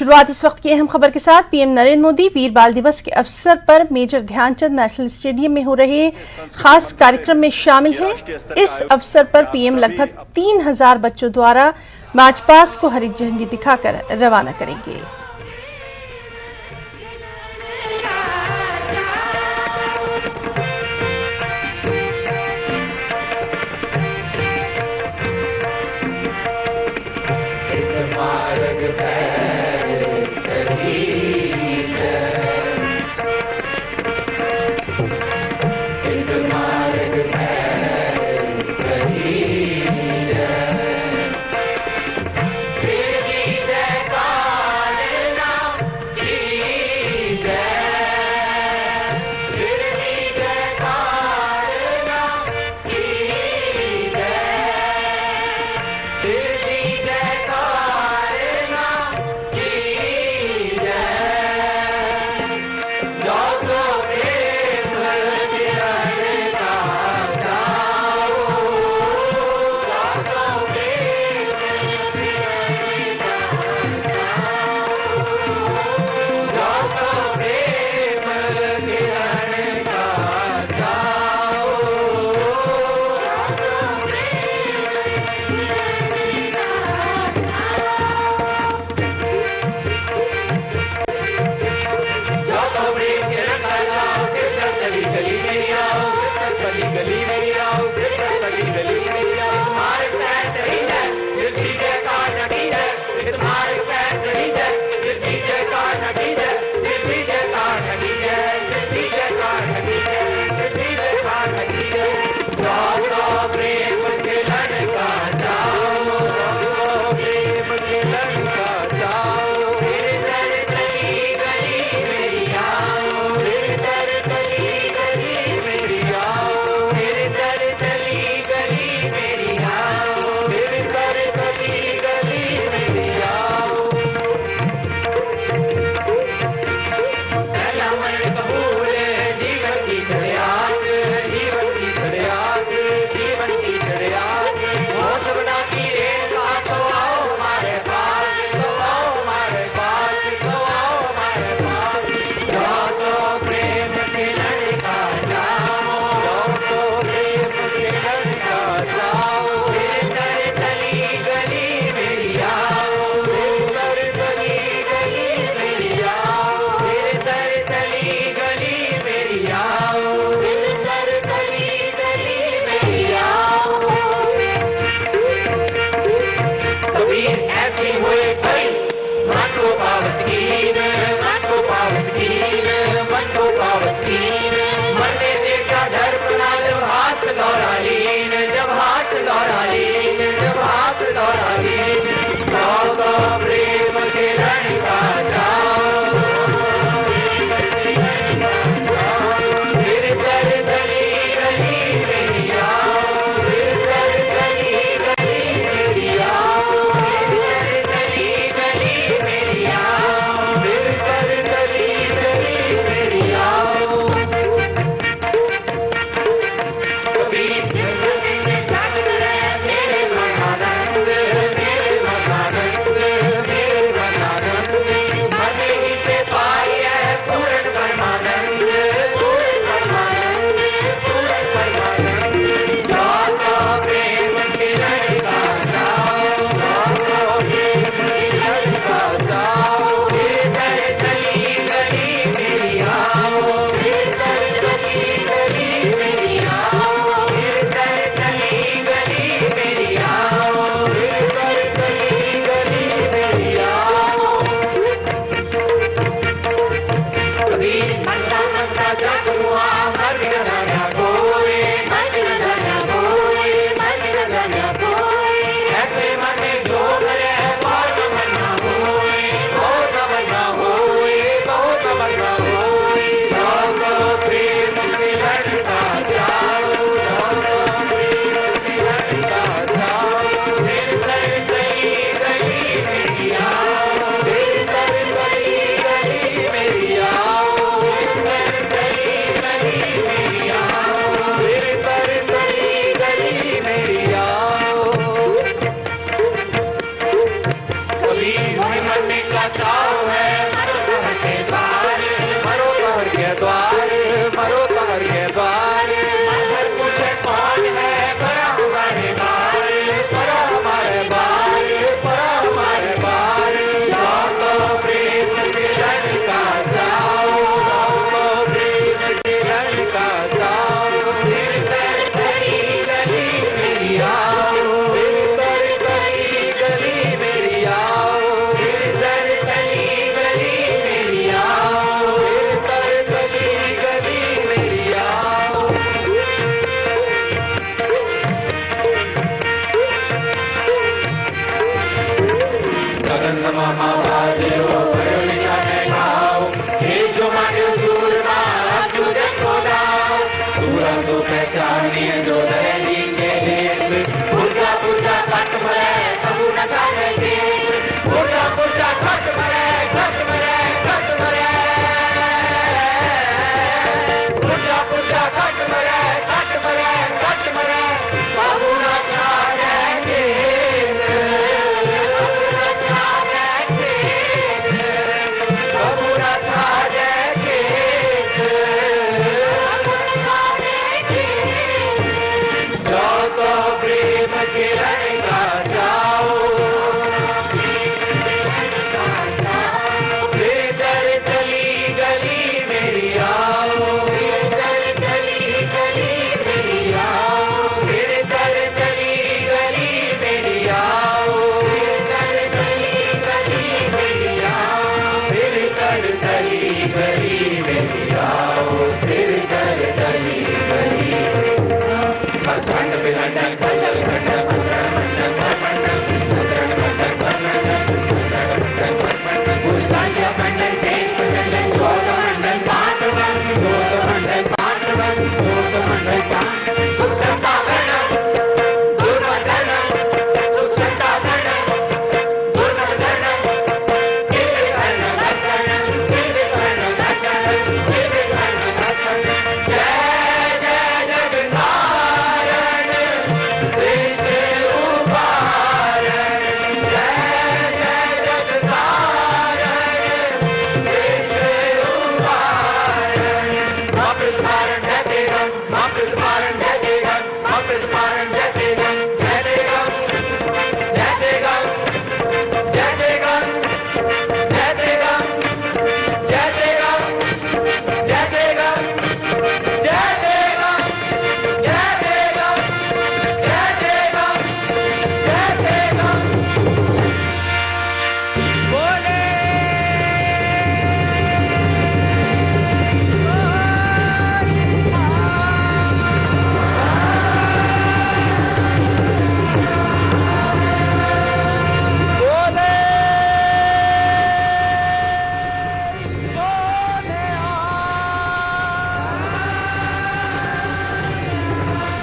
शुरुआत इस वक्त की अहम खबर के साथ। पीएम नरेंद्र मोदी वीर बाल दिवस के अवसर पर मेजर ध्यानचंद नेशनल स्टेडियम में हो रहे खास कार्यक्रम में शामिल हैं। इस अवसर पर पीएम लगभग 3000 बच्चों द्वारा मार्च पास्ट को हरी झंडी दिखाकर रवाना करेंगे।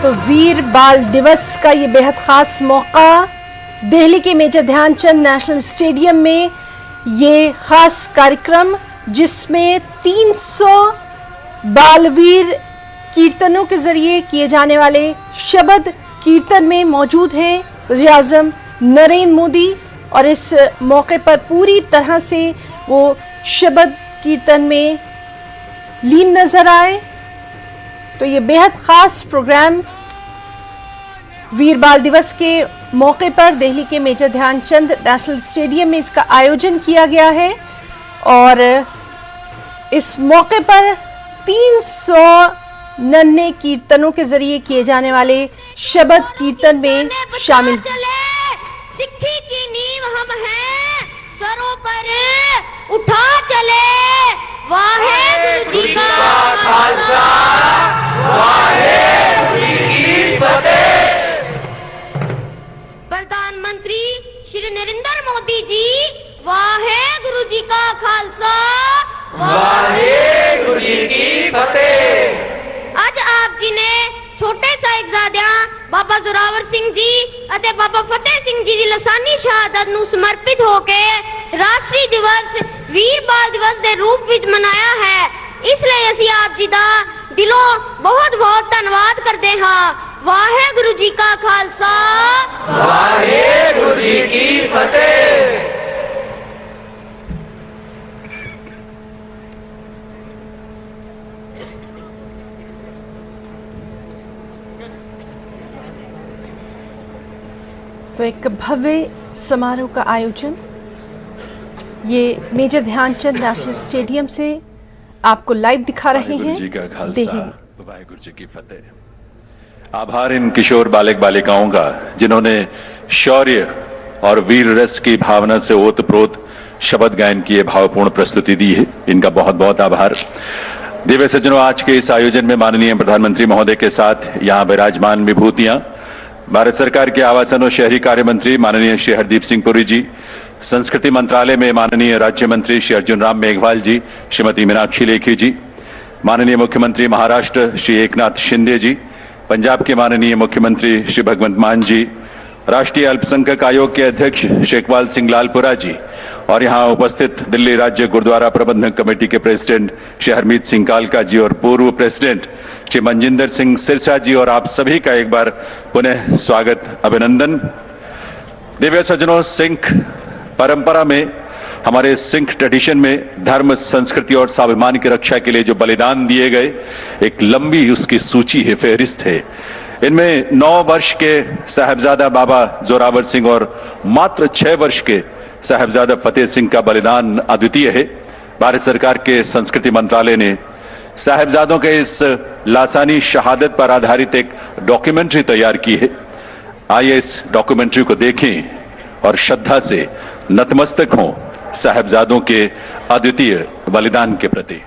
तो वीर बाल दिवस का ये बेहद खास मौका, दिल्ली के मेजर ध्यानचंद नेशनल स्टेडियम में ये खास कार्यक्रम जिसमें 300 बालवीर कीर्तनों के जरिए किए जाने वाले शब्द कीर्तन में मौजूद हैं वज़ीर-ए-आज़म नरेंद्र मोदी, और इस मौके पर पूरी तरह से वो शब्द कीर्तन में लीन नजर आए। तो ये बेहद खास प्रोग्राम वीर बाल दिवस के मौके पर दिल्ली के मेजर ध्यानचंद नेशनल स्टेडियम में इसका आयोजन किया गया है, और इस मौके पर 300 नन्हे कीर्तनों के जरिए किए जाने वाले शब्द कीर्तन में शामिल। सिक्खी की नींव हम हैं, सरों पर उठा चले, वाहेगुरु जी का खालसा, वाहेगुरु जी की फतेह। प्रधानमंत्री श्री नरेंद्र मोदी जी, वाहेगुरु जी का खालसा, वाहेगुरु जी की फतेह। आज आप जी ने छोटे साहिबजादियां बाबा जोरावर सिंह जी ਅਤੇ बाबा फतेह सिंह जी ਦੀ ਲਸਾਨੀ ਸ਼ਹਾਦਤ ਨੂੰ ਸਮਰਪਿਤ ਹੋ ਕੇ ਰਾਸ਼ਟਰੀ ਦਿਵਸ ਵੀਰ ਬਾਲ ਦਿਵਸ ਦੇ ਰੂਪ ਵਿੱਚ ਮਨਾਇਆ ਹੈ। ਇਸ ਲਈ ਅਸੀਂ ਆਪ ਜੀ ਦਾ ਦਿਲੋਂ ਬਹੁਤ-ਬਹੁਤ ਧੰਨਵਾਦ ਕਰਦੇ ਹਾਂ। ਵਾਹਿਗੁਰੂ ਜੀ ਕਾ ਖਾਲਸਾ, ਵਾਹਿਗੁਰੂ ਜੀ ਕੀ ਫਤਿਹ। तो एक भव्य समारोह का आयोजन ये मेजर ध्यानचंद नेशनल स्टेडियम से आपको लाइव दिखा रहे हैं। जी का खालसा, वाहिगुरु जी की फतेह। आभार इन किशोर बालक बालिकाओं का जिन्होंने शौर्य और वीर रस की भावना से ओतप्रोत शब्द गायन की भावपूर्ण प्रस्तुति दी है, इनका बहुत बहुत आभार। दिव्य सज्जनों, आज के इस आयोजन में माननीय प्रधानमंत्री महोदय के साथ यहाँ विराजमान विभूतियां भारत सरकार के आवासन और शहरी कार्य मंत्री माननीय श्री हरदीप सिंह पुरी जी, संस्कृति मंत्रालय में माननीय राज्य मंत्री श्री अर्जुन राम मेघवाल जी, श्रीमती मीनाक्षी लेखी जी, माननीय मुख्यमंत्री महाराष्ट्र श्री एकनाथ शिंदे जी, पंजाब के माननीय मुख्यमंत्री श्री भगवंत मान जी, राष्ट्रीय अल्पसंख्यक आयोग के अध्यक्ष शेखपाल सिंह लालपुरा जी, और यहाँ उपस्थित दिल्ली राज्य गुरुद्वारा प्रबंधक कमेटी के प्रेसिडेंट श्री हरमीत सिंह कालका जी और पूर्व प्रेसिडेंट श्री मनजिंदर सिंह सिरसा जी, और आप सभी का एक बार पुनः स्वागत, अभिनंदन। दिव्य सज्जनों, सिख परंपरा में, हमारे सिख ट्रेडिशन में धर्म, संस्कृति और स्वाभिमान की रक्षा के लिए जो बलिदान दिए गए, एक लंबी उसकी सूची है, फहरिस्त है। इनमें 9 वर्ष के साहिबजादा बाबा जोरावर सिंह और मात्र 6 वर्ष के साहिबजादा फतेह सिंह का बलिदान अद्वितीय है। भारत सरकार के संस्कृति मंत्रालय ने साहिबजादों के इस लासानी शहादत पर आधारित एक डॉक्यूमेंट्री तैयार की है। आइए इस डॉक्यूमेंट्री को देखें और श्रद्धा से नतमस्तक हों साहिबजादों के अद्वितीय बलिदान के प्रति।